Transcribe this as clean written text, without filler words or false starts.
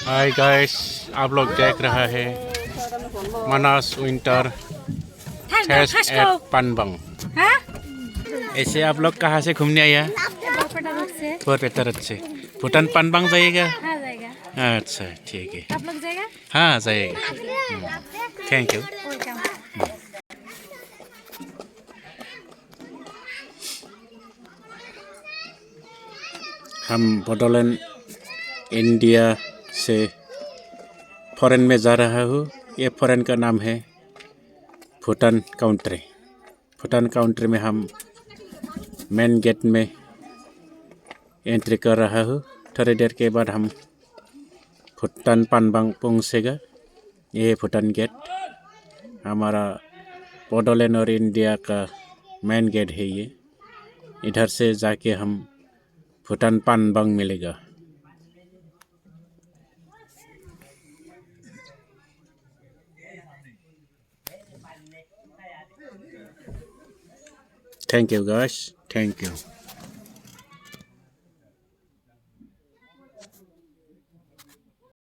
Hi guys, आप लोग देख रहा है मनास विंटर फेस्ट एट पानबंग। ऐसे आप लोग कहाँ से घूमने आया? बोरपेटा से। भूटान पानबंग जाइएगा? हाँ जाएगा। अच्छा ठीक है। आप लोग जाएगा? हाँ जाइएगा। Thank you. हम बोडोलैंड इंडिया से फॉरेन में जा रहा हूँ। ये फॉरेन का नाम है भूटान काउंट्री। भूटान काउंट्री में हम मेन गेट में एंट्री कर रहा हूँ। थोड़ी देर के बाद हम भूटान पानबंग पहुँचेगा। ये भूटान गेट हमारा बोडोलैंड और इंडिया का मेन गेट है। ये इधर से जाके हम भूटान पानबंग मिलेगा। Thank you guys. Thank you.